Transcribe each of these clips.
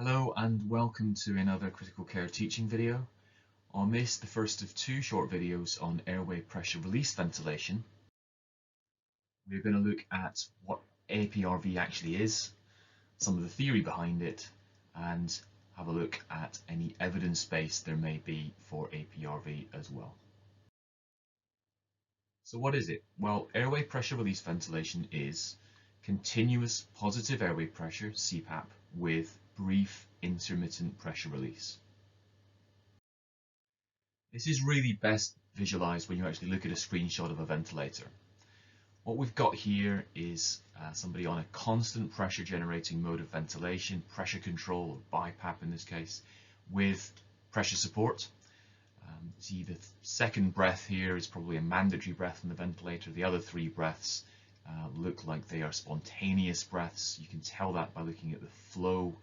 Hello and welcome to another critical care teaching video. On this, the first of two short videos on airway pressure release ventilation, we're going to look at what APRV actually is, some of the theory behind it, and have a look at any evidence base there may be for APRV as well. So what is it? Well, airway pressure release ventilation is continuous positive airway pressure, CPAP, with brief intermittent pressure release. This is really best visualized when you actually look at a screenshot of a ventilator. What we've got here is somebody on a constant pressure generating mode of ventilation, pressure control, or BiPAP in this case, with pressure support. See, the second breath here is probably a mandatory breath in the ventilator. The other three breaths look like they are spontaneous breaths. You can tell that by looking at the flow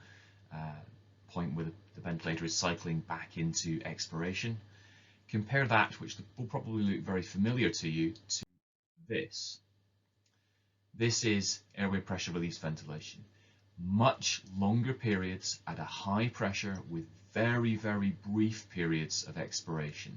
point where the ventilator is cycling back into expiration. Compare that, which will probably look very familiar to you, to this. This is airway pressure release ventilation. Much longer periods at a high pressure with very, very brief periods of expiration.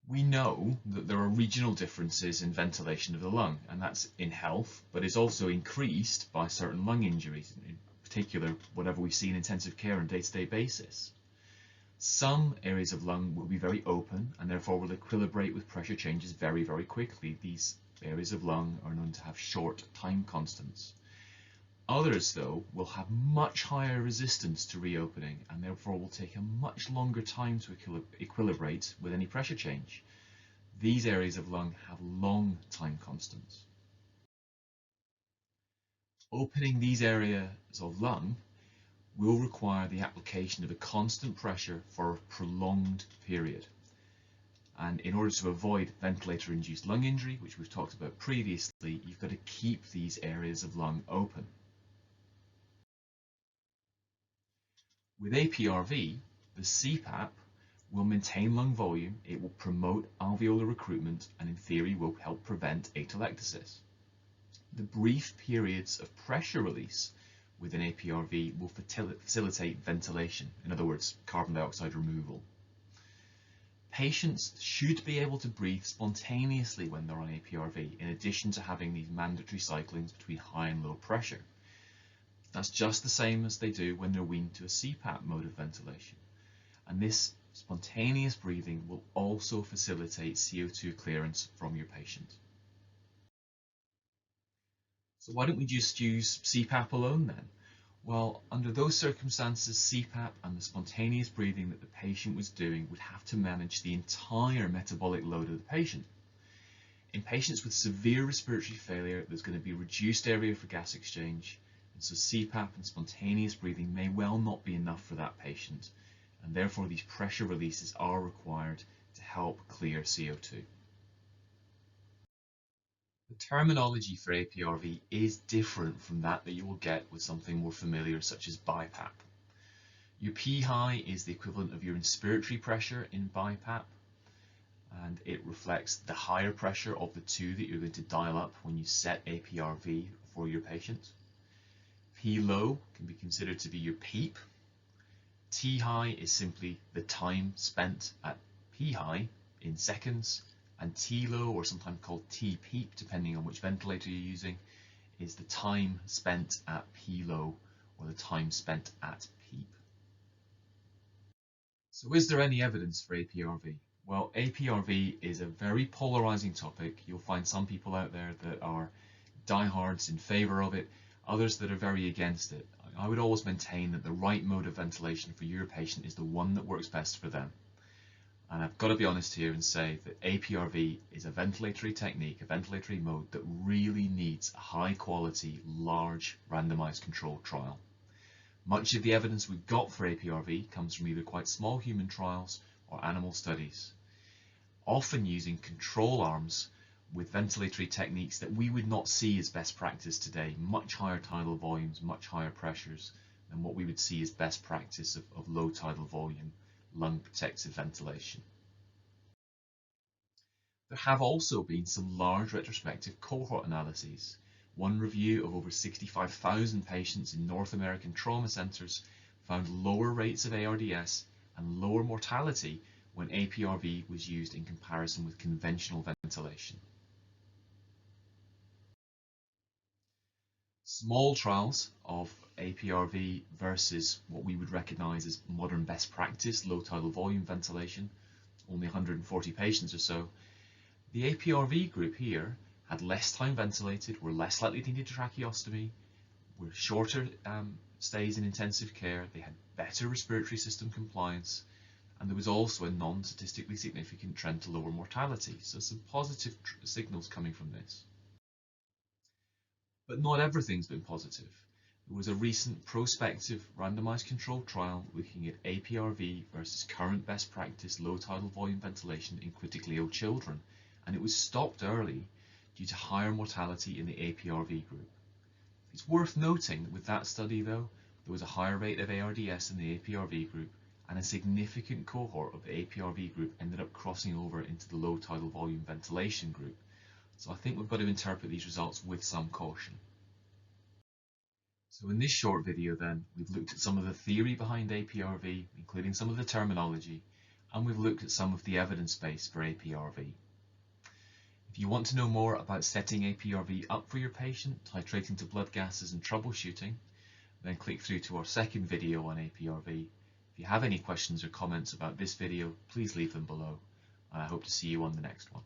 We know that there are regional differences in ventilation of the lung, and that's in health, but is also increased by certain lung injuries, in particular whatever we see in intensive care on a day-to-day basis. Some areas of lung will be very open and therefore will equilibrate with pressure changes very, very quickly. These areas of lung are known to have short time constants. Others, though, will have much higher resistance to reopening and therefore will take a much longer time to equilibrate with any pressure change. These areas of lung have long time constants. Opening these areas of lung will require the application of a constant pressure for a prolonged period. And in order to avoid ventilator-induced lung injury, which we've talked about previously, you've got to keep these areas of lung open. With APRV, the CPAP will maintain lung volume, it will promote alveolar recruitment, and in theory will help prevent atelectasis. The brief periods of pressure release with an APRV will facilitate ventilation, in other words, carbon dioxide removal. Patients should be able to breathe spontaneously when they're on APRV, in addition to having these mandatory cyclings between high and low pressure. That's just the same as they do when they're weaned to a CPAP mode of ventilation. And this spontaneous breathing will also facilitate CO2 clearance from your patient. So why don't we just use CPAP alone then? Well, under those circumstances, CPAP and the spontaneous breathing that the patient was doing would have to manage the entire metabolic load of the patient. In patients with severe respiratory failure, there's going to be reduced area for gas exchange, and so CPAP and spontaneous breathing may well not be enough for that patient, and therefore these pressure releases are required to help clear CO2. The terminology for APRV is different from that you will get with something more familiar such as BiPAP. Your P high is the equivalent of your inspiratory pressure in BiPAP, and it reflects the higher pressure of the two that you're going to dial up when you set APRV for your patient. P low can be considered to be your PEEP. T high is simply the time spent at P high in seconds, and T low, or sometimes called T PEEP, depending on which ventilator you're using, is the time spent at P low, or the time spent at PEEP. So is there any evidence for APRV? Well, APRV is a very polarizing topic. You'll find some people out there that are diehards in favor of it, others that are very against it. I would always maintain that the right mode of ventilation for your patient is the one that works best for them. And I've got to be honest here and say that APRV is a ventilatory technique, a ventilatory mode that really needs a high quality, large randomized controlled trial. Much of the evidence we've got for APRV comes from either quite small human trials or animal studies, often using control arms with ventilatory techniques that we would not see as best practice today, much higher tidal volumes, much higher pressures than what we would see as best practice of low tidal volume lung protective ventilation. There have also been some large retrospective cohort analyses One review of over 65,000 patients in North American trauma centres found lower rates of ARDS and lower mortality when APRV was used in comparison with conventional ventilation. Small trials of APRV versus what we would recognise as modern best practice, low tidal volume ventilation, only 140 patients or so. The APRV group here had less time ventilated, were less likely to need a tracheostomy, were shorter stays in intensive care, they had better respiratory system compliance, and there was also a non-statistically significant trend to lower mortality. So some positive signals coming from this. But not everything's been positive. There was a recent prospective randomized controlled trial looking at APRV versus current best practice low tidal volume ventilation in critically ill children, and it was stopped early due to higher mortality in the APRV group. It's worth noting that with that study though, there was a higher rate of ARDS in the APRV group, and a significant cohort of the APRV group ended up crossing over into the low tidal volume ventilation group. So I think we've got to interpret these results with some caution. So in this short video then, we've looked at some of the theory behind APRV, including some of the terminology, and we've looked at some of the evidence base for APRV. If you want to know more about setting APRV up for your patient, titrating to blood gases and troubleshooting, then click through to our second video on APRV. If you have any questions or comments about this video, please leave them below, and I hope to see you on the next one.